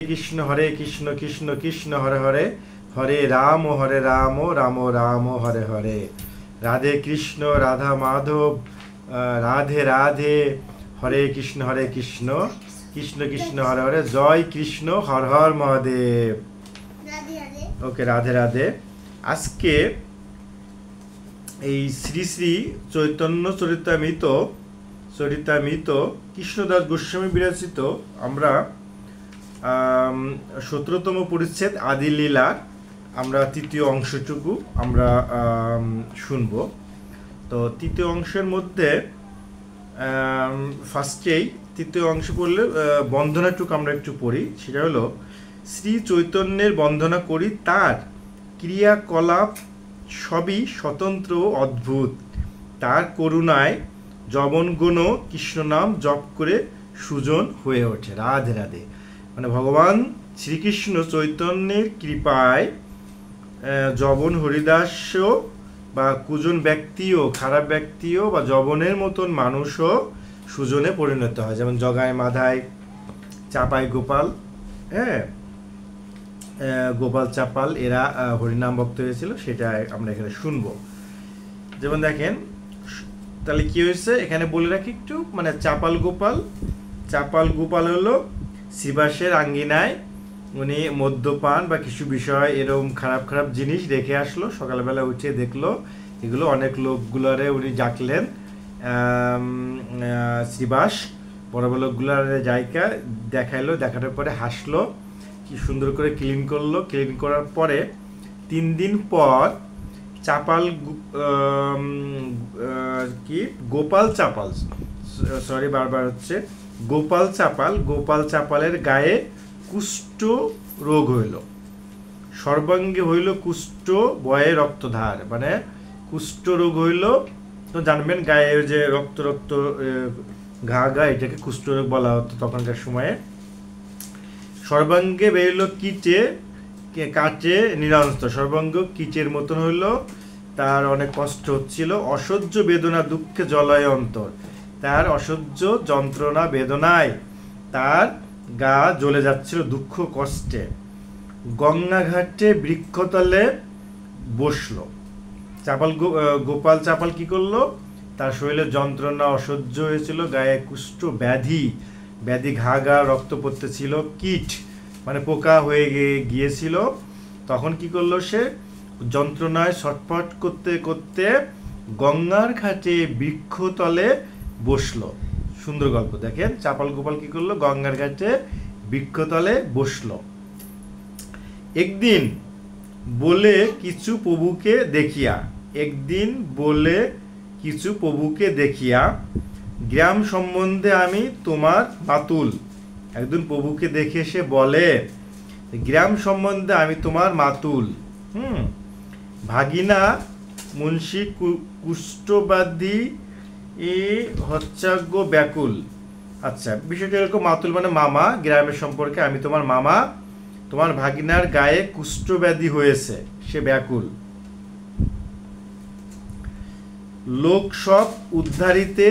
কৃষ্ণ কৃষ্ণ কৃষ্ণ হরে হরে, হরে রাম রাম রাম হরে হরে। রাধে কৃষ্ণ রাধা মাধব, রাধে রাধে, হরে কৃষ্ণ কৃষ্ণ কৃষ্ণ হরে হরে। জয় কৃষ্ণ, হর হর মহাদেব। ওকে, রাধে রাধে। আজকে এই শ্রী শ্রী চৈতন্য চরিতামৃত কৃষ্ণদাস গোস্বামী বিরচিত আমরা 17তম পরিচ্ছেদ আদি লীলা আমরা তৃতীয় অংশটুকু আমরা শুনব। তো তৃতীয় অংশের মধ্যে ফার্স্টেই তৃতীয় অংশ পড়লে বন্দনাটুকু আমরা একটু পড়ি। সেটা হলো, শ্রী চৈতন্যের বন্দনা করি, তার ক্রিয়াকলাপ সবই স্বতন্ত্র ও অদ্ভুত। তার করুণায় যবনগণ কৃষ্ণ নাম জপ করে সুজন হয়ে ওঠে। রাধে রাধে। মানে ভগবান শ্রীকৃষ্ণ চৈতন্যের কৃপায় যবন হরিদাসও বা কুজন ব্যক্তিও, খারাপ ব্যক্তিও বা যবনের মতন মানুষও সুজনে পরিণত হয়। যেমন জগায় মাধায়, চাপাই গোপাল, গোপাল চাপাল, এরা হরিনাম ভক্ত হয়েছিল, সেটা আমরা এখানে শুনবো। যেমন দেখেন, তাহলে কি হয়েছে এখানে বলে রাখি একটু। মানে চাপাল গোপাল হলো শ্রীবাসের আঙ্গিনায় উনি মদ্যপান বা কিছু বিষয় এরকম খারাপ জিনিস রেখে আসলো। সকালবেলা উঠে দেখলো এগুলো, অনেক লোকগুলারে উনি ডাকলেন। শ্রীবাস বড় বড় লোকগুলারে জায়গা দেখাইলো, দেখানোর পরে হাসলো, কি সুন্দর করে ক্লিন করলো। ক্লিন করার পরে 3 দিন পর চাপাল গোপাল চাপাল, সরি বারবার হচ্ছে, গোপাল চাপালের গায়ে কুষ্ঠ রোগ হইল, সর্বাঙ্গে হইল কুষ্ঠ বয়ে রক্তধার। মানে কুষ্ঠ রোগ হইল তো জানবেন, গায়ে যে রক্ত ঘা এটাকে কুষ্ঠ রোগ বলা হতো তখনকার সময়ে। সর্বাঙ্গে বেরোল কাটে নিরন্ত, সর্বাঙ্গ কীটের মতন হইল, তার অনেক কষ্ট হচ্ছিল। অসহ্য বেদনা দুঃখে জলায় অন্তর, তার অসহ্য যন্ত্রণা বেদনায় তার গা জ্বলে যাচ্ছিল দুঃখ কষ্টে। গঙ্গাঘাটে বৃক্ষতলে বসলো। গোপাল চাপাল কি করলো, তার শরীরে যন্ত্রণা অসহ্য হয়েছিল, গায়ে কুষ্ঠ ব্যাধি ঘা রক্ত পড়তেছিল, কীট মানে পোকা হয়ে গিয়েছিল। তখন কি করলো, সে যন্ত্রণায় ছটফট করতে করতে গঙ্গার ঘাটে বৃক্ষতলে বসলো। সুন্দর গল্প। দেখেন, চাপাল গোপাল কি করলো, গঙ্গার ঘাটে বৃক্ষতলে বসলো। একদিন বলে কিছু প্রভুকে দেখিয়া গ্রাম সম্বন্ধে আমি তোমার মাতুল। একদিন প্রভুকে দেখে সে বলে, গ্রাম সম্বন্ধে আমি তোমার মাতুল। ভাগিনা মুন্সী কুষ্ঠবাদী হচ্ছাজ্ঞ ব্যাকুল। আচ্ছা, বিষয়টা এরকম, মাতুল মানে মামা, গ্রামের সম্পর্কে আমি তোমার মামা, তোমার ভাগিনার গায়ে কুষ্ঠব্যাধি হয়েছে, সে ব্যাকুল। লোক সব উদ্ধারিতে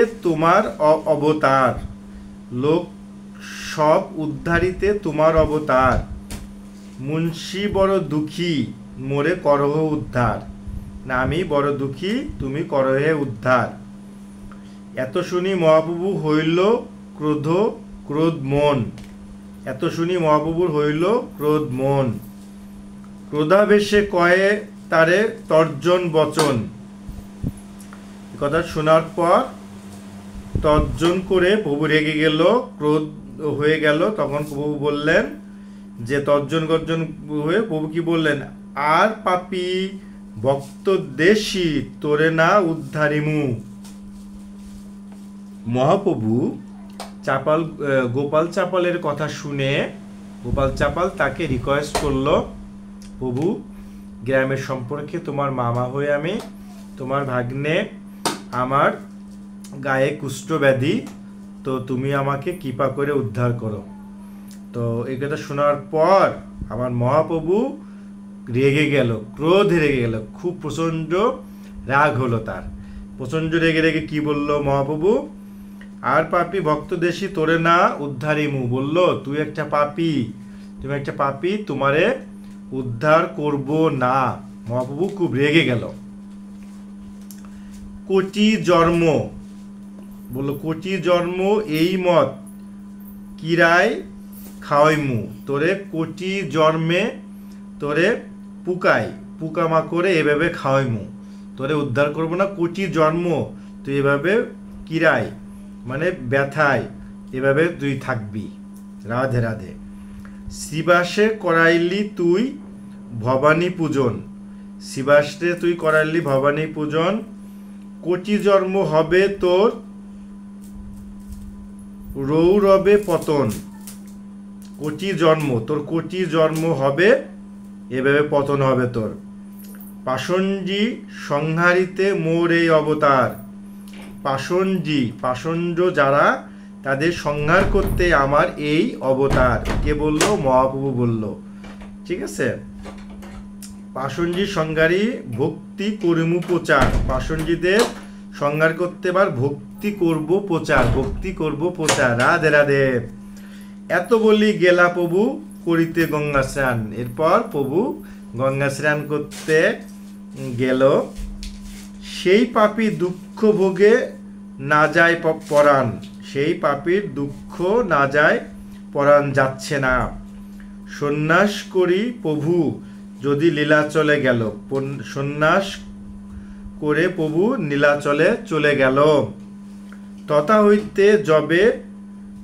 তোমার অবতার, মুন্সী বড় দুঃখী, মোরে করহ উদ্ধার। না, আমি বড় দুঃখী, তুমি করহে উদ্ধার। এত শুনি মহাপ্রভু হইল ক্রোধ মন, এত শুনি মহাপ্রভুর হইল ক্রোধ মন। ক্রোধাবেশে কয়ে তারে তর্জন বচন। কথা শোনার পর তর্জন করে প্রভু রেগে গেল, ক্রোধ হয়ে গেল। তখন প্রভু বললেন যে, তর্জন গর্জন হয়ে প্রভু কি বললেন, আর পাপী ভক্ত দেশি তোরে না উদ্ধারিমু। মহাপ্রভু গোপাল চাপালের কথা শুনে গোপাল চাপাল তাকে রিকোয়েস্ট করলো, প্রভু গ্রামের সম্পর্কে তোমার মামা হয়ে আমি, তোমার ভাগ্নে, আমার গায়ে কুষ্ঠব্যাধি, তো তুমি আমাকে কৃপা করে উদ্ধার করো। তো এই কথা শোনার পর আমার মহাপ্রভু রেগে গেল, ক্রোধে রেগে গেল, খুব প্রচণ্ড রাগ হলো তার। প্রচণ্ড রেগে কি বলল মহাপ্রভু, আর পাপী ভক্ত দেশি তোরে না উদ্ধারিমু। বলল, তুই একটা পাপী, তুমি একটা পাপী, তোমারে উদ্ধার করব না। মহাপ্রভু খুব রেগে গেল। কোটি জন্ম, বললো কোটি জন্ম এই মত কিরায় খাওয়াইমু, তোরে কোটি জন্মে তোরে পুকামা করে এভাবে খাওয়াইমু, তোরে উদ্ধার করব না। কোটি জন্ম তুই এভাবে কিরায় মানে ব্যথায় এভাবে তুই থাকবি। রাধে রাধে। শিবাসে করাইলি তুই ভবানী পূজন, শিবাসে তুই করাইলি ভবানী পূজন, কোটি জন্ম হবে তোর রৌরবে পতন। কোটি জন্ম, তোর কোটি জন্ম হবে, এভাবে পতন হবে তোর। পাষণ্ডী সংহারিতে মোর এই অবতার, পাষণ্ড যারা, তাদের সংহার করতে আমার এই অবতার। কে বললো? মহাপ্রভু বলল। ঠিক আছে। পাষণ্ডী সংহারী ভক্তি করিমু প্রচার, পাষণ্ডীদের সংহার করতে এবার ভক্তি করব প্রচার। রাধে রাধে। এত বলি গেলা প্রভু করিতে গঙ্গা স্নান। এরপর প্রভু গঙ্গা স্নান করতে গেল। সেই পাপী দুঃখ ভোগে না যায় পরাণ, সেই পাপীর দুঃখ না যায় পরাণ, যাচ্ছে না। সন্ন্যাস করি প্রভু যদি লীলাচলে গেল, সন্ন্যাস করে প্রভু নীলাচলে চলে গেল। তথা হইতে যবে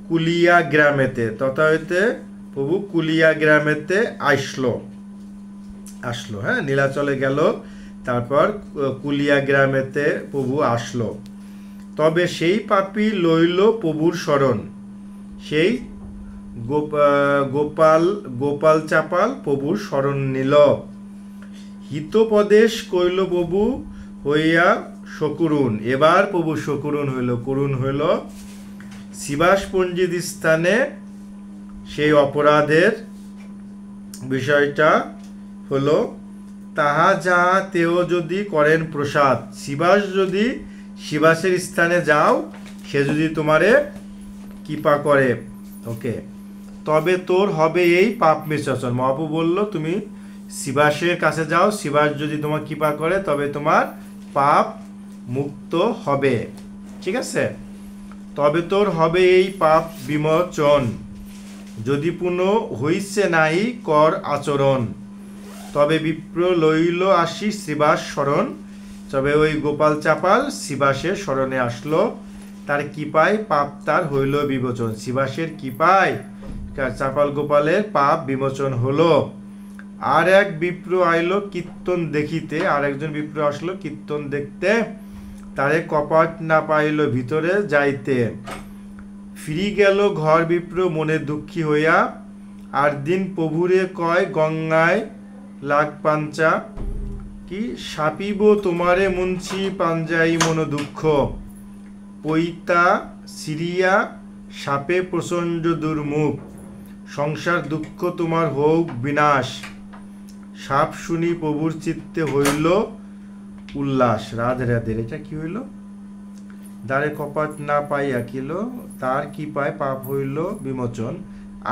কুলিয়া গ্রামেতে, তথা হইতে প্রভু কুলিয়া গ্রামেতে আসলো। হ্যাঁ, নীলাচলে গেল, তারপর কুলিয়া গ্রামেতে প্রভু আসলো। তবে সেই পাপী লইল প্রভুর শরণ, সেই গোপাল চাপাল প্রভুর শরণ নিল। হিতোপদেশ কইল প্রভু হইয়া শকুরুন, এবার প্রভু শকুরুন হইল, করুণ হইল। শিবাস পণ্ডিত স্থানে সেই অপরাধের বিষয়টা হলো, তাহা যাহা তেও যদি করেন প্রসাদ। শিবাসের স্থানে যাও, সে যদি তোমারে কৃপা করে, ওকে, তবে তোর হবে এই পাপ বিমোচন। মহাপ্রভু বলল তুমি শিবাসের কাছে যাও, শিবাস যদি তোমার কৃপা করে তবে তোমার পাপ মুক্ত হবে। ঠিক আছে। তবে তোর হবে এই পাপ বিমোচন, যদি পুনঃ হইছে নাহি কর আচরণ। তবে বিপ্র লইল আসি শিবাস শরণ, তবে ওই গোপাল চাপাল শিবাসের শরণে আসলো, তার কৃপায় পাপ তার হইল বিমোচন। শিবাসের কৃপায় চাপাল গোপালের পাপ বিমোচন হলো। আর এক বিপ্র আইলো কীর্তন দেখিতে, আর একজন বিপ্র আসলো কীর্তন দেখতে, তারে কপাট না পাইল ভিতরে যাইতে। ফিরি গেল ঘর বিপ্র মনে দুঃখী হইয়া, আর দিন প্রভুরে কয় গঙ্গায় লাগ পাঞ্চা, কি সাপিব তোমারে মুন্সি পাঞ্জাই মন দুঃখ। পৈতা সিরিয়া সাপে প্রচণ্ড দুর্মুখ, সংসার দুঃখ তোমার হোক বিনাশ। সাপ শুনি প্রভুর চিত্তে হইল উল্লাস। রাধে রাধে। এটা কি হইল? দ্বারে কপাট না পাইয়া কিল, তার কি পায় পাপ হইল বিমোচন।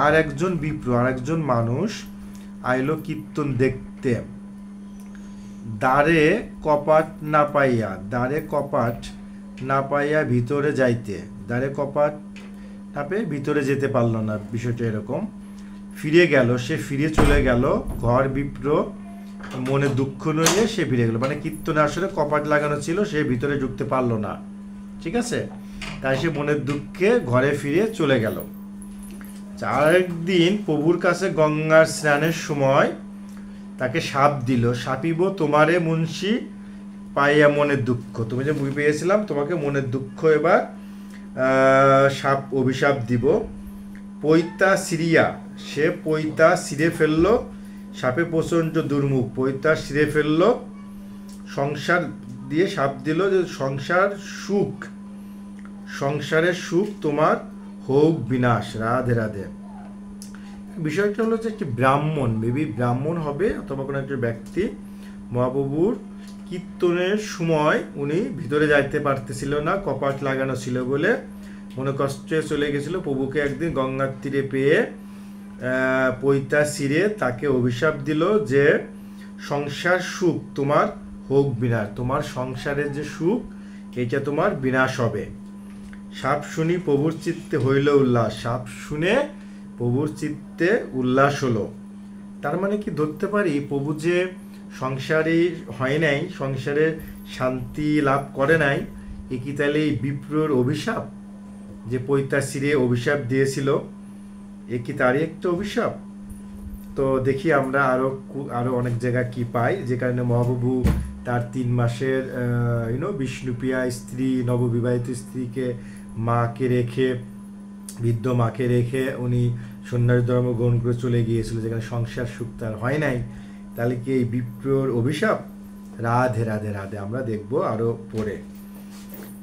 আর একজন বিপ্র, আর একজন মানুষ আইলো কীর্তন দেখতে, দ্বারে কপাট না পাইয়া ভিতরে যাইতে, দ্বারে কপাট না পেয়ে ভিতরে যেতে পারলো না। বিষয়টা এরকম। ফিরে গেল, সে ফিরে চলে গেল ঘর বিপ্র মনে দুঃখ নিয়ে সে ফিরে গেল, মানে কীর্তনে আসলে কপাট লাগানো ছিল, সে ভিতরে ঢুকতে পারলো না। ঠিক আছে। তাই সে মনের দুঃখে ঘরে ফিরে চলে গেল। আরেকদিন প্রভুর কাছে গঙ্গার স্নানের সময় তাকে সাপ দিল, সাপিব তোমারে মুন্সি পাইয়া মনের দুঃখ। তুমি যে মুই পেয়েছিলাম, তোমাকে মনের দুঃখ এবার সাপ অভিশাপ দিব। পৈতা সিরিয়া, সে পৈতা সিরে ফেলল, সাপে প্রচণ্ড দুর্মুখ, পৈতা সিরে ফেলল। সংসার দিয়ে সাপ দিল যে সংসারের সুখ তোমার হোক বিনাশ। রাধে রাধে। বিষয়টা হলো যে একটি ব্রাহ্মণ, মেবি ব্রাহ্মণ হবে অথবা কোনো একটা ব্যক্তি, মহাপ্রভুর কীর্তনের সময় উনি ভিতরে যাইতে পারতেছিল না, কপাট লাগানো ছিল বলে মনে কষ্টে চলে গেছিল। প্রভুকে একদিন গঙ্গার তীরে পেয়ে পৈতা ছিঁড়ে তাকে অভিশাপ দিল যে সংসার সুখ তোমার হোক বিনাশ, তোমার সংসারের যে সুখ এটা তোমার বিনাশ হবে। সাপ শুনি প্রভুর চিত্তে হইল উল্লাস, সাপ শুনে প্রভুর চিত্তে উল্লাস হলো। তার মানে কি ধরতে পারি, প্রভু যে সংসারে হয় নাই, সংসারে শান্তি লাভ করে নাই, এ কি তাহলে এই বিপ্রর অভিশাপ, যে পৈতা ছিঁড়ে অভিশাপ দিয়েছিল, এ কি তারই একটা অভিশাপ? তো দেখি আমরা আরো অনেক জায়গায় কি পাই, যে কারণে মহাপ্রভু তার 3 মাসের বিষ্ণুপ্রিয়া স্ত্রী, নববিবাহিত স্ত্রীকে মাকে রেখে, বৃদ্ধ মাকে রেখে উনি সন্ন্যাস ধর্ম গ্রহণ করে চলে গিয়েছিল, যেখানে সংসার সুখ তার হয় নাই। তাহলে কি এই বিপ্রর অভিশাপ? রাধে রাধে রাধে, আমরা দেখব আরো পরে।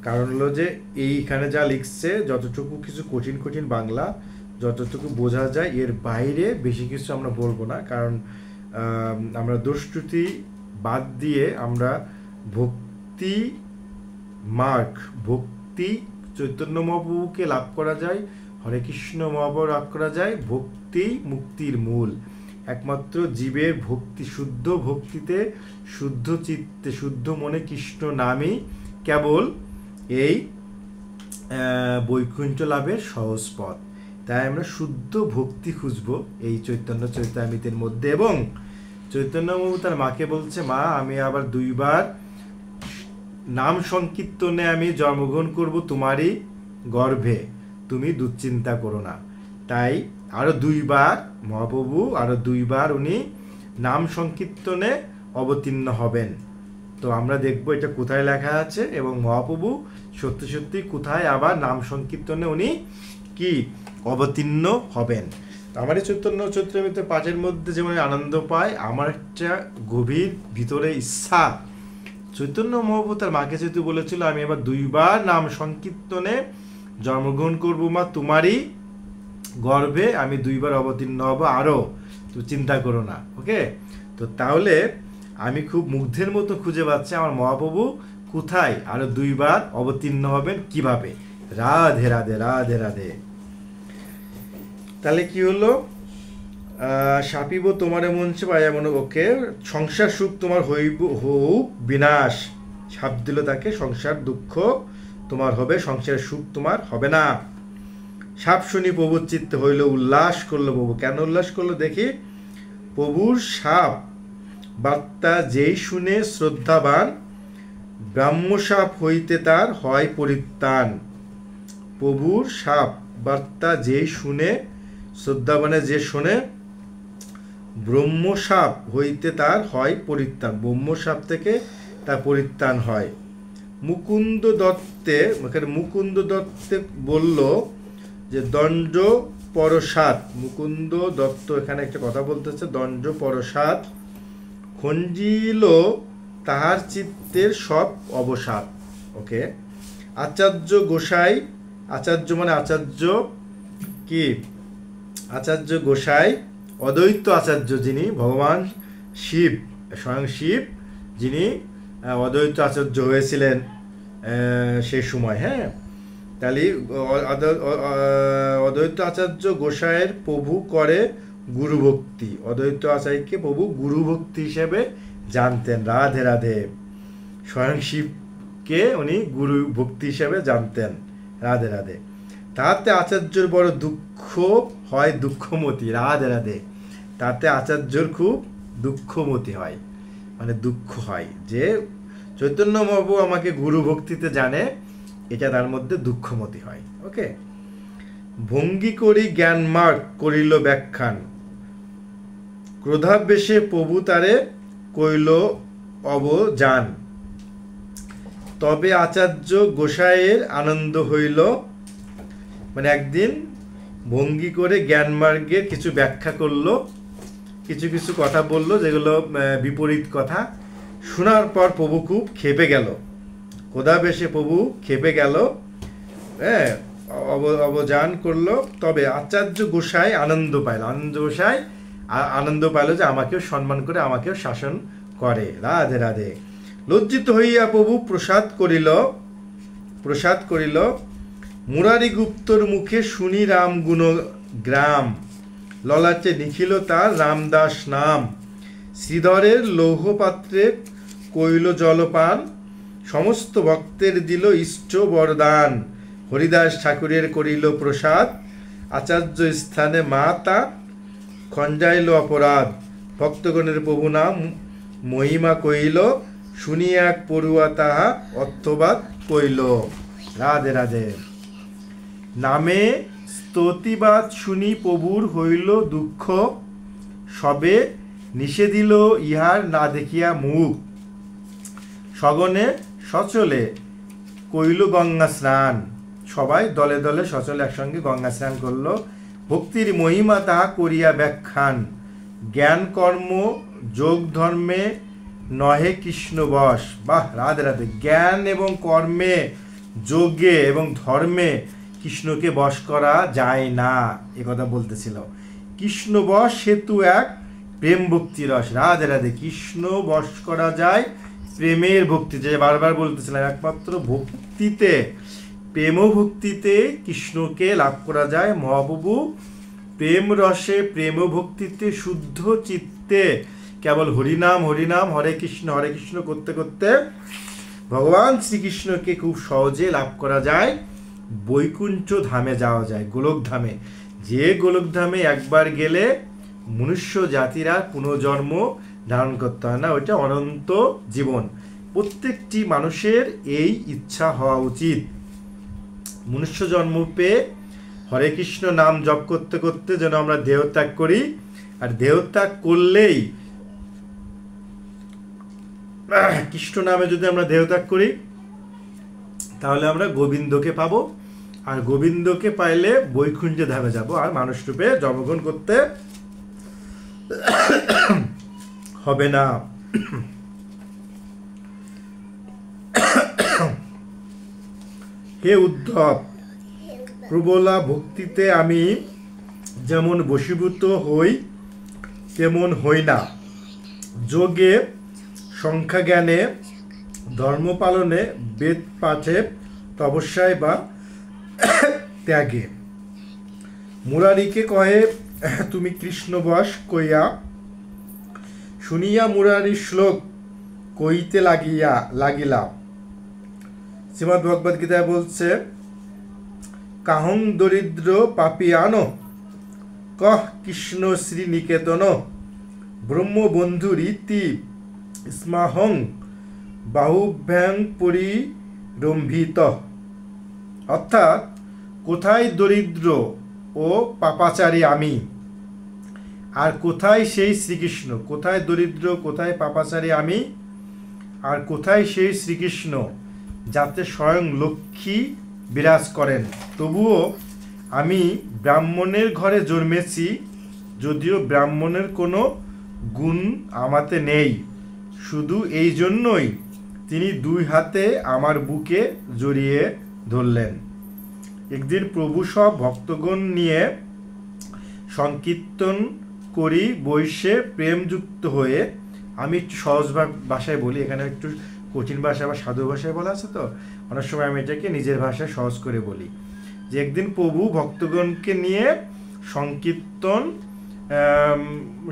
কারণ হলো যে এইখানে যা লিখছে, যতটুকু কিছু কঠিন কঠিন বাংলা, যতটুকু বোঝা যায়, এর বাইরে বেশি কিছু আমরা বলবো না। কারণ আমরা দোষত্রুটি বাদ দিয়ে আমরা ভক্তি মার্গ, ভক্তি চৈতন্য মহাপ্রভুকে লাভ করা যায়, হরে কৃষ্ণ মহাপ্রভু লাভ করা যায়। ভক্তি মুক্তির মূল, একমাত্র জীবের ভক্তি, শুদ্ধ ভক্তিতে, শুদ্ধ চিত্তে, শুদ্ধ মনে কৃষ্ণ নামই কেবল এই বৈকুণ্ঠ লাভের সহজ পথ। তাই আমরা শুদ্ধ ভক্তি খুঁজবো এই চৈতন্য চরিতামৃতের মধ্যে। এবং চৈতন্য মহাপ্রভু তার মাকে বলছে, মা আমি আবার 2 বার নাম সংকীর্তনে আমি জন্মগ্রহণ করব তোমারই গর্ভে, তুমি দুশ্চিন্তা করো না। তাই আরো 2 বার মহাপ্রভু, আরো 2 বার উনি নাম সংকীর্তনে অবতীর্ণ হবেন। তো আমরা দেখব এটা কোথায় লেখা আছে, এবং মহাপ্রভু সত্যি সত্যি কোথায় আবার নাম সংকীর্তনে উনি কি অবতীর্ণ হবেন। আমার এই চৈতন্য চৈত্রামৃত পাঠের মধ্যে যেমন আনন্দ পায়, আমার একটা গভীর ভিতরে ইচ্ছা, চৈতন্য মহাপ্রভু তার মাকে যেহেতু বলেছিল আমি এবার 2 বার নাম সংকীর্তনে জন্মগ্রহণ করব মা তোমারই গর্ভে, আমি 2 বার অবতীর্ণ হব, আরো তুমি চিন্তা করো না। ওকে, তো তাহলে আমি খুব মুগ্ধের মতো খুঁজে পাচ্ছি আমার মহাপ্রভু কোথায় আরো 2 বার অবতীর্ণ হবেন, কিভাবে। রাধে রাধে রাধে রাধে। তাহলে কি হলো, সাপিব তোমারে মঞ্চে পাই এমন, ওকে, সংসার সুখ তোমার হোক বিনাশ, সাপ দিল তাকে, সংসার দুঃখ তোমার হবে, সংসারের সুখ তোমার হবে না। সাপ শুনি প্রভুর চিত্তে হইল উল্লাস করলো। প্রভু কেন উল্লাস করলো দেখি। প্রভুর সাপ বার্তা যেই শুনে শ্রদ্ধাবান, ব্রাহ্মসাপ হইতে তার হয় পরিত্রাণ। প্রভুর সাপ বার্তা যেই শুনে, শ্রদ্ধাবানে যে শোনে, ব্রহ্মসাপ হইতে তার হয় পরিত্রাণ, ব্রহ্মসাপ থেকে তার পরিত্রাণ হয়। মুকুন্দ দত্তে, মুকুন্দ দত্তে বলল যে দণ্ড পরসাদ, মুকুন্দ দত্ত এখানে একটা কথা বলতেছে, দণ্ড পরসাদ খঞ্জিল তাহার চিত্তের সব অবসাদ। ওকে, আচার্য গোসাই, আচার্য মানে আচার্য কি, আচার্য গোসাই, অদ্বৈত আচার্য যিনি, ভগবান শিব, স্বয়ং শিব যিনি অদ্বৈত আচার্য হয়েছিলেন সেই সময়। হ্যাঁ, তাহলে অদ্বৈত আচার্য গোসাইয়ের প্রভু করে গুরু ভক্তি, অদ্বৈত আচার্যকে প্রভু গুরু ভক্তি হিসেবে জানতেন। রাধে রাধে, স্বয়ং শিবকে উনি গুরু ভক্তি হিসেবে জানতেন। রাধে রাধে। তাতে আচার্যর বড় দুঃখ হয় দুঃখমতি। রাধে রাধে। তাতে আচার্যর খুব দুঃখমতি হয়, মানে দুঃখ হয় যে চৈতন্য মহাপ্রভু আমাকে গুরু ভক্তিতে জানে, এটা তার মধ্যে দুঃখমতি হয়। ওকে, ভঙ্গি করি জ্ঞান মার্গ করিল ব্যাখ্যান, ক্রোধাবেশে প্রভু তারে কইল অবজান। তবে আচার্য গোসাইয়ের আনন্দ হইল, মানে একদিন ভঙ্গি করে জ্ঞান মার্গের কিছু ব্যাখ্যা করলো, কিছু কিছু কথা বলল যেগুলো বিপরীত কথা। শোনার পর প্রভু খুব ক্ষেপে গেল, ক্রোধাবেশে প্রভু ক্ষেপে গেল, হ্যাঁ, অবজান করলো। তবে আচার্য গোসাই আনন্দ পাইল, আনন্দ গোসাই আনন্দ পাইল যে আমাকেও সম্মান করে, আমাকেও শাসন করে। রাধে রাধে। লজ্জিত হইয়া প্রভু প্রসাদ করিল, মুরারি গুপ্তর মুখে শুনি রাম গুণ গ্রাম। ললাটে নিখিল তার রামদাস নাম। শ্রীধরের লৌহপাত্রে কইল জলপান, সমস্ত ভক্তের দিল ইষ্ট বরদান। হরিদাস ঠাকুরের করিল প্রসাদ, আচার্য স্থানে মা তা খঞ্জাইল অপরাধ। ভক্তগণের প্রভু নাম মহিমা কইল, শুনি এক পড়ুয়া তাহা অর্থবাদ কইল। রাধে রাধে। নামে স্তুতিবাদ শুনি প্রভুর হইল দুঃখ, সবে নিষেধিল ইহার না দেখিয়া মুখ। সগনে সচলে কইল গঙ্গা স্নান, সবাই দলে দলে সচলে একসঙ্গে গঙ্গা স্নান করলো। ভক্তির মহিমা তাহা করিয়া ব্যাখ্যান, জ্ঞান কর্ম যোগ ধর্মে নহে কৃষ্ণ বশ। বাহ, রাধে রাধে। জ্ঞান এবং কর্মে, যোগে এবং ধর্মে কৃষ্ণকে বশ করা যায় না, এ কথা বলতেছিল। কৃষ্ণ বশ হেতু এক প্রেম ভক্তি রস। রাধে রাধে। কৃষ্ণ বশ করা যায় প্রেমের ভক্তি, যে বারবার বলতেছিলাম, একমাত্র ভক্তিতে, প্রেম ভক্তিতে কৃষ্ণকে লাভ করা যায়। মহাপ্রভু প্রেম রসে, প্রেম ভক্তিতে, শুদ্ধ চিত্তে কেবল হরিনাম হরিনাম, হরে কৃষ্ণ করতে করতে ভগবান শ্রীকৃষ্ণকে খুব সহজে লাভ করা যায়। বৈকুণ্ঠ ধামে যাওয়া যায়, গোলক ধামে। যে গোলক ধামে একবার গেলে মনুষ্য জাতিরা পুনর্জন্ম ধারণ করতে হয় না, ওইটা অনন্ত জীবন। প্রত্যেকটি মানুষের এই ইচ্ছা হওয়া উচিত। মনুষ্য জন্ম পেয়ে হরে কৃষ্ণ নাম জপ করতে করতে যেন আমরা দেহত্যাগ করি। আর দেহত্যাগ করলেই, কৃষ্ণ নামে যদি আমরা দেহত্যাগ করি, তাহলে আমরা গোবিন্দকে পাবো। আর গোবিন্দকে পাইলে বৈকুণ্ঠে ধামে যাব, আর মানুষ রূপে জন্মগ্রহণ করতে হবে না। হে উদ্ধব, প্রবলা ভক্তিতে আমি যেমন বশীভূত হই তেমন হই না। যোগে, সংখ্যা জ্ঞানে, ধর্ম পালনে, বেদ পাঠে, তপস্যায় বা ত্যাগে। মুরারিকে কহে তুমি কৃষ্ণ বশ কইয়া, শুনিয়া মুরারি শ্লোক কইতে লাগিলা। শ্রীমদ্ ভগবদ গীতায় বলছে, কাহং দরিদ্র পাপিয়ানো, কহ কৃষ্ণ শ্রী নিকেতন, ব্রহ্মবন্ধু রীতি স্মাহং বাহুভ্যাং পরিরম্ভিত। অর্থাৎ, কোথায় দরিদ্র ও পাপাচারী আমি, আর কোথায় সেই শ্রীকৃষ্ণ। কোথায় দরিদ্র, কোথায় পাপাচারী আমি, আর কোথায় সেই শ্রীকৃষ্ণ, যাতে স্বয়ং লক্ষ্মী বিরাজ করেন। তবুও আমি ব্রাহ্মণের ঘরে জন্মেছি, যদিও ব্রাহ্মণের কোনো গুণ আমাতে নেই। শুধু এই জন্যই তিনি দুই হাতে আমার বুকে জড়িয়ে ধরলেন। একদিন প্রভু সব ভক্তগণ নিয়ে সংকীর্তন করি বৈশে প্রেমযুক্ত হয়ে। আমি একটু সহজ ভাষায় বলি, এখানে একটু কঠিন ভাষা বা সাধু ভাষায় বলা আছে, তো অনেক সময় আমি এটাকে নিজের ভাষায় সহজ করে বলি। যে একদিন প্রভু ভক্তগণকে নিয়ে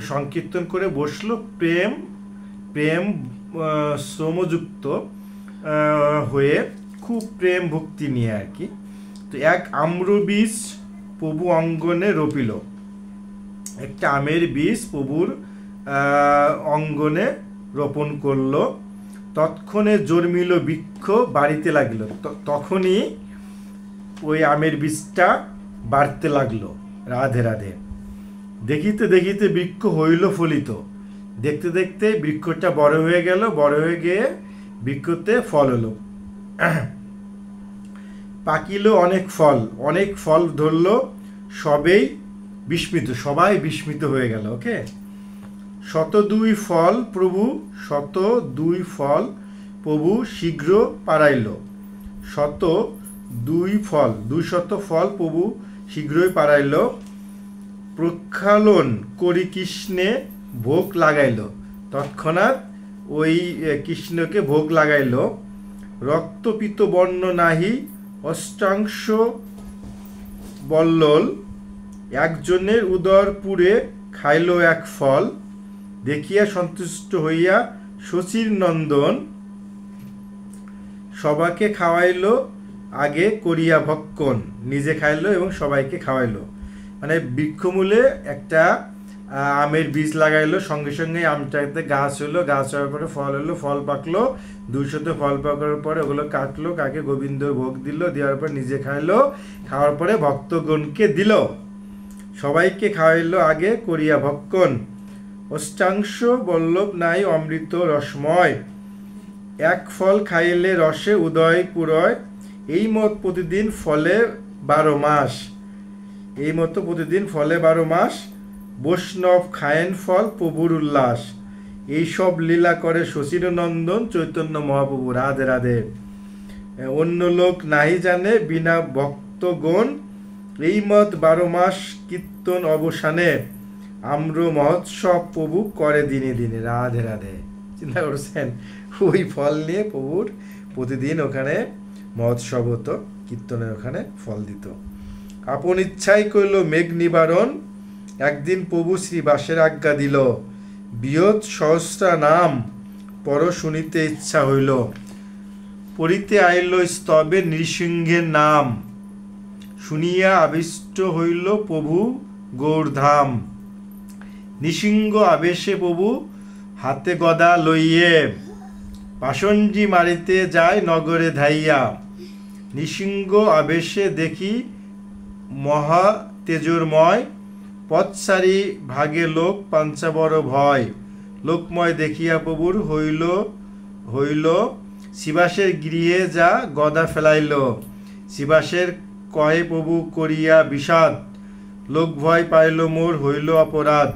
সংকীর্তন করে বসলো, প্রেম শ্রমযুক্ত হয়ে, খুব প্রেম ভক্তি নিয়ে আর কি। তো এক আম্র বীজ প্রভু অঙ্গনে রোপিল। একটা আমের বীজ প্রভুর অঙ্গনে রোপণ করলো। তৎক্ষণে জন্মিল বৃক্ষ বাড়িতে লাগলো। তখনই ওই আমের বীজটা বাড়তে লাগলো। রাধে রাধে। দেখিতে দেখিতে বৃক্ষ হইল ফলিত। দেখতে দেখতে বৃক্ষটা বড় হয়ে গেল, বড় হয়ে গিয়ে বৃক্ষতে ফল হলো। পাকিল অনেক ফল ধরলো। সবাই বিস্মিত হয়ে গেল। ওকে, 102 ফল প্রভু শীঘ্র পাড়াইল। 200 ফল প্রভু শীঘ্রই পাড়াইল। প্রক্ষালন করি কৃষ্ণে ভোগ লাগাইল। তৎক্ষণাৎ ওই কৃষ্ণকে ভোগ লাগাইল। রক্তপীত বর্ণ নাহি অষ্টাংশ বল্লল। একজনের উদর পুরে খাইল এক ফল, দেখিয়া সন্তুষ্ট হইয়া শচীর নন্দন সবাকে খাওয়াইল আগে করিয়া ভক্ষণ। নিজে খাইলো এবং সবাইকে খাওয়াইলো। মানে বৃক্ষমূলে একটা আমের বীজ লাগাইলো, সঙ্গে সঙ্গে আমটাতে গাছ হলো, গাছ হওয়ার পরে ফল হলো, ফল পাকলো, 200 ফল পাকার পরে ওগুলো কাটলো, কাকে গোবিন্দ ভোগ দিল, দেওয়ার পর নিজে খাইলো, খাওয়ার পরে ভক্তগণকে দিল, সবাইকে খাওয়াইলো আগে করিয়া ভক্ষণ। অষ্টাংশ বল্লভ নাই অমৃত রসময়, এক ফল খাইলে রসে উদয় পুরয়, এই মত প্রতিদিন ফলে 12 মাস, এই মতো প্রতিদিন ফলে 12 মাস, বৈষ্ণব খায়েন ফল প্রভুর উল্লাস, এইসব লীলা করে শচীর নন্দন চৈতন্য মহাপ্রভু। রাধে রাধে। অন্য লোক নাহি জানে বিনা ভক্তগণ, এই মত 12 মাস কীর্তন অবসানে, আম্র মহোৎসব প্রভু করে দিনে দিনে। রাধে রাধে। চিন্তা করছেন, ওই ফল নিয়ে প্রভুর প্রতিদিন ওখানে মহোৎসব হতো, কীর্তনের ওখানে ফল দিত। আপন ইচ্ছাই কইল মেঘ নিবারণ, একদিন প্রভু শ্রীবাসের আজ্ঞা দিল, বৃহৎ সহস্রা নাম পর শুনিতে ইচ্ছা হইল, পড়িতে আইল স্তবে নৃসিংহের নাম, শুনিয়া আবিষ্ট হইল প্রভু গৌরধাম। নৃসিংহ আবেশে প্রভু হাতে গদা লইয়ে, পাষণ্ডী মারিতে যায় নগরে ধাইয়া, নৃসিংহ আবেশে দেখি মহা তেজোরময়, পথসারি ভাগে লোক পাঞ্চা বড় ভয়, লোকময় দেখিয়া প্রভুর হইল শিবাসের গৃহে যা গদা ফেলাইল, শিবাসের কহে প্রভু করিয়া বিষাদ, লোক ভয় পাইল মোর হইল অপরাধ,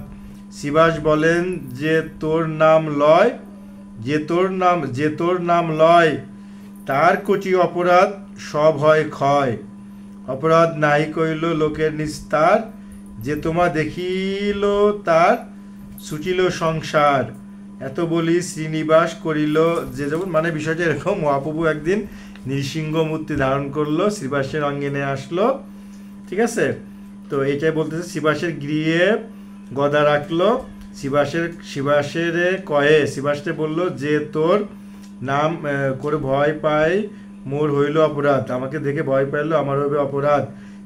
শিবাস বলেন যে তোর নাম লয়, যে তোর নাম লয়, তার কোটি অপরাধ সব হয় ক্ষয়, অপরাধ নাই কইল লোকের নিস্তার, যে তোমা দেখিল তার ছুটিল সংসার, এত বলি শ্রীনিবাস করিল যে যেমন। মানে বিষয়টা এরকম, মহাপ্রভু একদিন নৃসিংহ মূর্তি ধারণ করলো, শ্রীবাসের অঙ্গনে আসলো, ঠিক আছে। তো এটাই বলতেছে, শিবাসের গৃহে গদা রাখলো, শিবাসের কয়ে, শিবাসে বলল যে তোর নাম করে ভয় পাই মোর হইল অপরাধ, আমাকে দেখে ভয় পাইলো আমার হবে অপরাধ।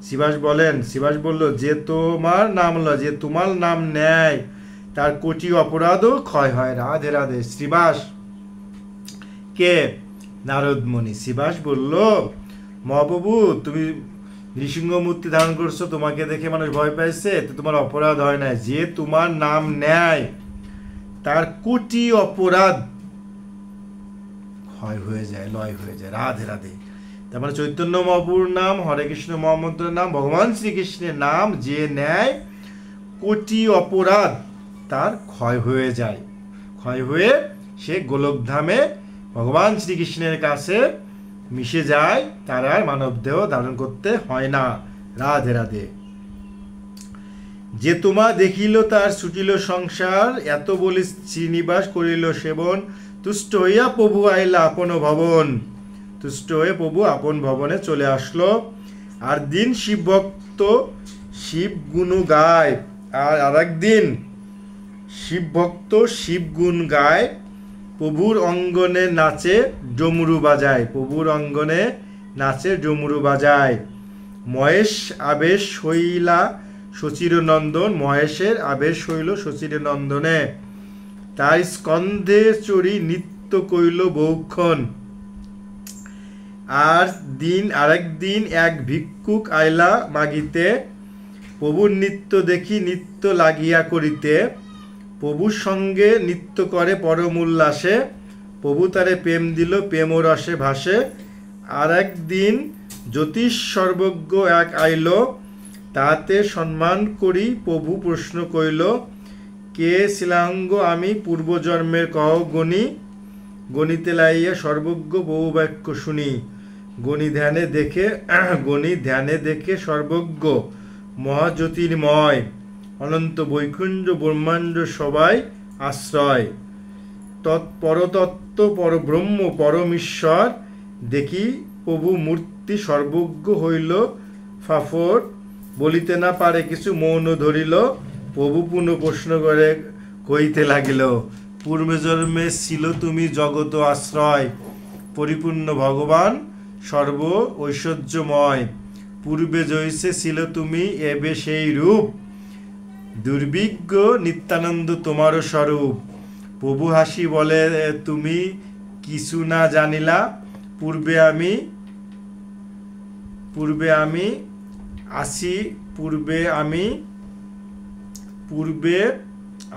শিবাস বলল যে তোমার নাম লয়, যে তোমার নাম নেয়, তার কোটি অপরাধও ক্ষয় হয়। রাধে রাধে। শ্রীবাস কে? নারদমণি। শিবাস বলল, মহাপ্রভু তুমি নৃসিংহ মূর্তি ধারণ করছো, তোমাকে দেখে মানুষ ভয় পাইছে, তো তোমার অপরাধ হয় না, যে তোমার নাম নেয় তার কোটি অপরাধ ক্ষয় হয়ে যায়, লয় হয়ে যায়। রাধে রাধে। তার মানে চৈতন্য মহাপ্রভুর নাম, হরে কৃষ্ণ মহামন্ত্রের নাম, ভগবান শ্রীকৃষ্ণের নাম যে নেয়, কোটি অপরাধ তার ক্ষয় হয়ে যায়, ক্ষয় হয়ে সে গোলকধামে ভগবান শ্রীকৃষ্ণের কাছে মিশে যায়, তার আর মানব দেহ ধারণ করতে হয় না। রাধে রাধে। যে তোমা দেখিল তার ছুটিল সংসার, এত বলি শ্রীনিবাস করিল সেবন, তুষ্ট হইয়া প্রভু আইলা আপন ভবন, তুষ্ট হয়ে প্রভু আপন ভবনে চলে আসলো। আর দিন শিবভক্ত শিব গুণ গায়, আর একদিন শিবভক্ত শিব গুণ গায়, প্রভুর অঙ্গনে নাচে ডমরু বাজায়, প্রভুর অঙ্গনে নাচে ডমরু বাজায়। মহেশ আবেশ হইলা শচীর নন্দন, মহেশের আবেশ হইল শচীর নন্দনে, তাই স্কন্ধে চড়ি নৃত্য কইল বহুক্ষণ। আরেকদিন এক ভিক্ষুক আইলা মাগিতে, প্রভুর নৃত্য দেখি নৃত্য লাগিয়া করিতে, প্রভুর সঙ্গে নৃত্য করে পরম উল্লাসে, প্রভু তারে প্রেম দিল প্রেম রসে ভাসে। আর একদিন জ্যোতিষ সর্বজ্ঞ এক আইল, তাতে সম্মান করি প্রভু প্রশ্ন কইল, কে শিলাঙ্গ আমি পূর্বজন্মের কহ গণি, গণিতে লাইয়া সর্বজ্ঞ বহু বাক্য শুনি, গণি ধ্যানে দেখে সর্বজ্ঞ মহাজ্যোতির্ময়, অনন্ত বৈকুণ্ঠ ব্রহ্মাণ্ড সবাই আশ্রয়, পরতত্ত্ব পরব্রহ্ম পরমেশ্বর, দেখি প্রভু মূর্তি সর্বজ্ঞ হইল ফাফর, বলিতে না পারে কিছু, মৌন ধরিল। প্রভু পুনঃ প্রশ্ন করে কইতে লাগিল, পূর্বে জন্মে ছিল তুমি জগত আশ্রয়, পরিপূর্ণ ভগবান সর্ব ঐশ্বর্যময়। পূর্বে জৈসে ছিল তুমি, এবে সেই রূপ, দুর্বিজ্ঞ নিত্যানন্দ তোমারও স্বরূপ। প্রভু হাসি বলে, তুমি কিছু না জানিলা, পূর্বে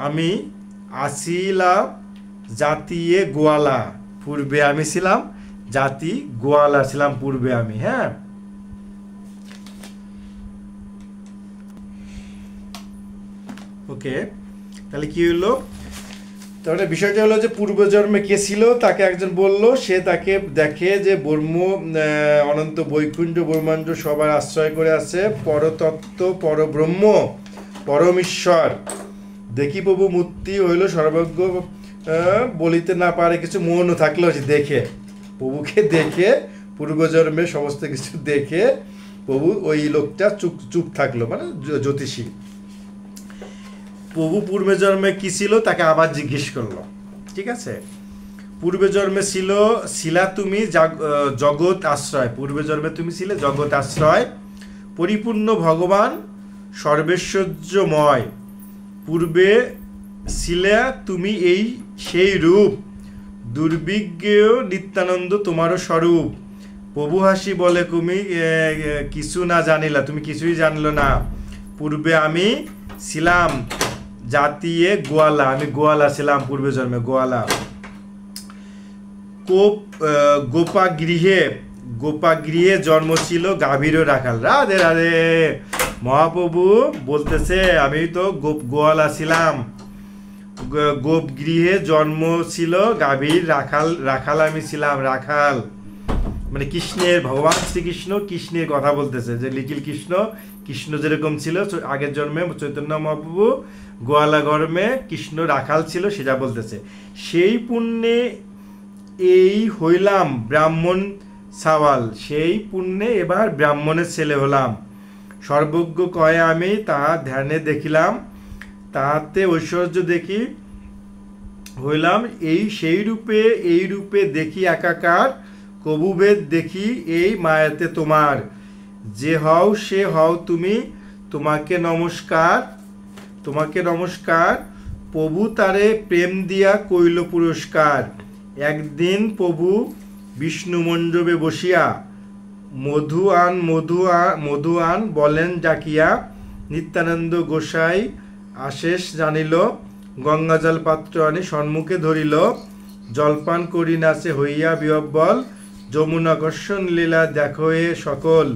আমি আসিলাম জাতিয়ে গোয়ালা। পূর্বে আমি ছিলাম জাতি গোয়ালা ছিলাম পূর্বে আমি। হ্যাঁ, ওকে, তাহলে কি হলো? তাহলে বিষয়টা হলো যে পূর্বজন্মে কে ছিল তাকে একজন বলল, সে তাকে দেখে যে ব্রহ্ম অনন্ত বৈকুণ্ঠ ব্রহ্মাণ্ড সবার আশ্রয় করে আছে, পরতত্ত্ব পরব্রহ্ম পরমেশ্বর। দেখি প্রভু মূর্তি হইল সর্বজ্ঞ, বলিতে না পারে কিছু, মৌন থাকলো। দেখে প্রভুকে দেখে পূর্বজন্মে সমস্ত কিছু দেখে প্রভু ওই লোকটা চুপ থাকলো, মানে জ্যোতিষী। প্রভু পূর্বে জন্মে কি ছিল তাকে আবার জিজ্ঞেস করলো। ঠিক আছে, পূর্বে জন্মে ছিলা তুমি জগৎ আশ্রয়, পূর্বে জন্মে তুমি ছিলে জগৎ আশ্রয়, পরিপূর্ণ ভগবান সর্বৈশ্বর্যময়। পূর্বে ছিলে তুমি সেই রূপ, দুর্বিজ্ঞ নিত্যানন্দ তোমারও স্বরূপ। প্রভু হাসি বলে, তুমি কিছু না জানিলা, তুমি কিছুই জানলো না। পূর্বে আমি ছিলাম জাতিয়ে গোয়ালা, আমি গোয়ালা ছিলাম পূর্বে জন্মে, গোয়ালা। গোপাগৃহে জন্ম ছিল গাভীরও রাখাল। রাধে রাধে। মহাপ্রভু বলতেছে, আমি তো গোয়ালা ছিলাম, গোপগৃহে জন্ম ছিল গাভীর, রাখাল আমি ছিলাম, রাখাল। মানে কৃষ্ণের, ভগবান শ্রীকৃষ্ণ কৃষ্ণের কথা বলতেছে, যে লিটিল কৃষ্ণ যেরকম ছিল আগের জন্মে চৈতন্য মহাপ্রভু গোয়ালা গরমে কৃষ্ণ রাখাল ছিল, সেটা বলতেছে। সেই পুণ্যে এই হইলাম ব্রাহ্মণ সাওয়াল, সেই পুণ্যে এবার ব্রাহ্মণের ছেলে হলাম। সর্বজ্ঞ কয়ে আমি তাহা ধ্যানে দেখিলাম, তাহাতে ঐশ্বর্য দেখি হইলাম এই রূপে দেখি একাকার, কবুভেদ দেখি এই মায়াতে তোমার। যে হও সে হও তুমি, তোমাকে নমস্কার। প্রভু তারে প্রেম দিয়া কইল পুরস্কার। একদিন প্রভু বিষ্ণু মণ্ডপে বসিয়া মধু আন বলেন ডাকিয়া। নিত্যানন্দ গোসাই আশেষ জানিল, গঙ্গাজল পাত্র আনি সম্মুখে ধরিল। জলপান করি নাচে হইয়া বিহ্বল, যমুনাকর্ষণ লীলা দেখো এ সকল।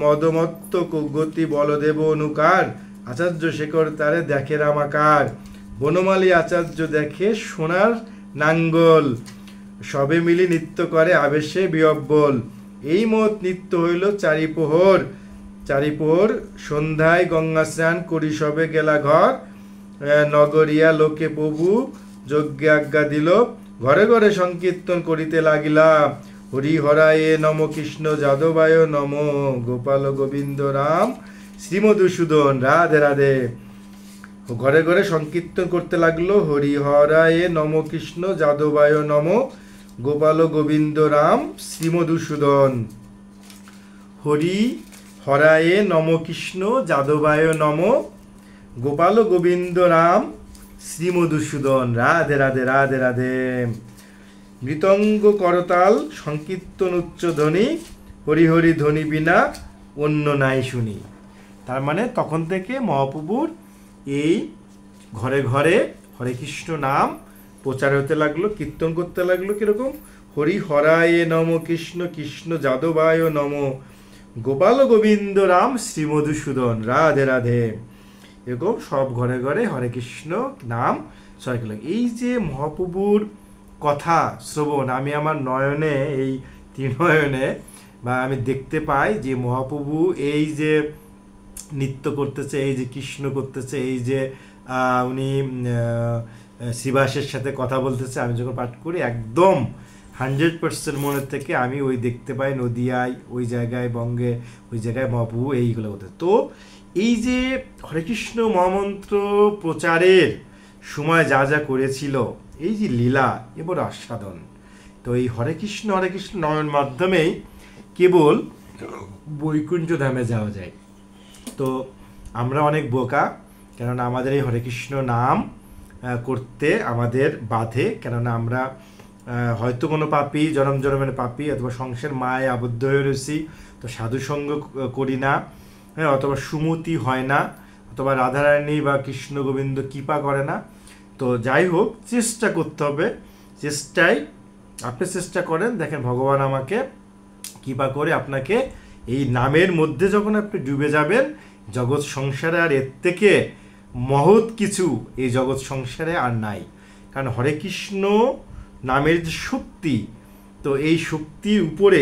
মদমত্ত গতি বলদেব অনুকার, আচার্য শেখর তারে দেখে রামাকার। বনমালী আচার্য দেখে সোনার নাঙ্গল, সবে মিলি নৃত্য করে আবেশে বিহ্বল। এই মত নৃত্য হইল চারিপোহর, সন্ধ্যায় গঙ্গা স্নান করি সবে গেলা ঘর। নগরিয়া লোকে প্রভু যজ্ঞে আজ্ঞা দিল, ঘরে ঘরে সংকীর্তন করিতে লাগিলা। হরি হরায় নম, কৃষ্ণ যাদবায় নম, গোপাল গোবিন্দ রাম শ্রীমধুসূদন। রাধে রাধে। ঘরে ঘরে সংকীর্তন করতে লাগলো, হরি হরায় নম, কৃষ্ণ যাদবায় নম, গোপাল গোবিন্দ রাম শ্রীমধুসূদন। হরি হরায় নম, কৃষ্ণ যাদবায় নম, গোপাল গোবিন্দ রাম শ্রীমধুসূদন। রাধে রাধে রাধে রাধে। মৃতঙ্গ করতাল সংকীর্তন উচ্চ ধ্বনি, হরি হরি ধ্বনি বিনা অন্য নাই শুনি। তার মানে তখন থেকে মহাপ্রভুর এই ঘরে ঘরে হরে কৃষ্ণ নাম প্রচার হতে লাগলো, কীর্তন করতে লাগলো। কিরকম? হরি হরায় নম, কৃষ্ণ কৃষ্ণ যাদবায় নম, গোপাল গোবিন্দ রাম শ্রীমধুসূদন। রাধে রাধে। এরকম সব ঘরে ঘরে হরে কৃষ্ণ নাম সবাইকে লাগে। এই যে মহাপ্রভুর কথা শ্রবণ, আমি আমার নয়নে, এই ত্রিনয়নে বা আমি দেখতে পাই যে মহাপ্রভু এই যে নৃত্য করতেছে, এই যে কৃষ্ণ করতেছে, এই যে উনি শ্রীবাসের সাথে কথা বলতেছে, আমি যখন পাঠ করি একদম 100% মনে থেকে আমি ওই দেখতে পাই নদিয়ায়, ওই জায়গায় বঙ্গে, ওই জায়গায় মহাপ্রভু এইগুলো হতে। তো এই যে হরে কৃষ্ণ মহামন্ত্র প্রচারের সময় যা যা করেছিল, এই যে লীলা এ বড় আস্বাদন। তো এই হরে কৃষ্ণ নয়ন মাধ্যমেই কেবল বৈকুণ্ঠ ধামে যাওয়া যায়। তো আমরা অনেক বোকা, কেননা আমাদের এই হরে কৃষ্ণ নাম করতে আমাদের বাধে, কেননা আমরা হয়তো কোনো পাপী, জনম জনমের পাপী, অথবা সংসার মায়ে আবদ্ধ হয়ে রয়েছি, তো সাধুসঙ্গ করি না, হ্যাঁ, অথবা সুমতি হয় না, অথবা রাধারানী বা কৃষ্ণ গোবিন্দ কৃপা করে না। তো যাই হোক, চেষ্টা করতে হবে। আপনি চেষ্টা করেন, দেখেন ভগবান আমাকে কৃপা করে আপনাকে এই নামের মধ্যে যখন আপনি ডুবে যাবেন, জগৎ সংসারে আর এর থেকে মহৎ কিছু এই জগৎ সংসারে আর নাই। কারণ হরে কৃষ্ণ নামের যে শক্তি, তো এই শক্তির উপরে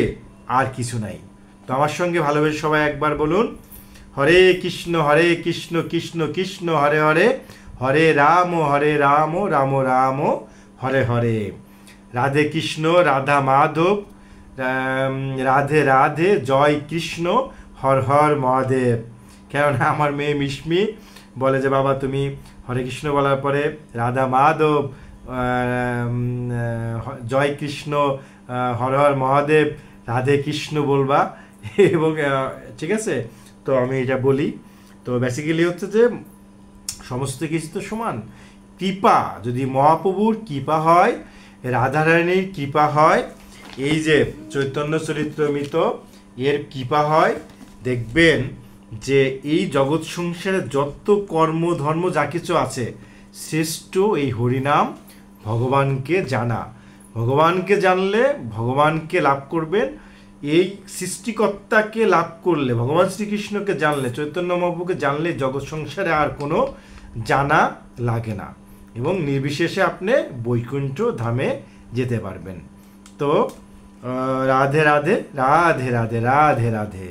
আর কিছু নাই। তো আমার সঙ্গে ভালোবেসে সবাই একবার বলুন, হরে কৃষ্ণ কৃষ্ণ কৃষ্ণ হরে হরে, হরে রাম রাম রাম হরে হরে। রাধে কৃষ্ণ রাধা মাধব, রাধে রাধে জয় কৃষ্ণ, হর হর মহাদেব। কেননা আমার মেয়ে মিশমি বলে যে বাবা তুমি হরে কৃষ্ণ বলার পরে রাধা মাধব, জয় কৃষ্ণ, হর হর মহাদেব, রাধে কৃষ্ণ বলবা, এবং ঠিক আছে। তো আমি এটা বলি। তো বেসিক্যালি হচ্ছে যে সমস্ত কিছু তো সমান। কৃপা যদি মহাপ্রভুর কৃপা হয়, রাধারানীর কৃপা হয়, এই যে চৈতন্য চরিত্রামৃত এর কৃপা হয়, দেখবেন যে এই জগৎ সংসারে যত কর্ম ধর্ম যা কিছু আছে, শ্রেষ্ঠ এই হরিনাম, ভগবানকে জানা। ভগবানকে জানলে ভগবানকে লাভ করবেন। এই সৃষ্টিকর্তাকে লাভ করলে, ভগবান শ্রীকৃষ্ণকে জানলে, চৈতন্য মহাপ্রভুকে জানলে জগৎ সংসারে আর কোনো জানা লাগে না, এবং নির্বিশেষে আপনি বৈকুণ্ঠ ধামে যেতে পারবেন। তো রাধে রাধে রাধে রাধে রাধে রাধে।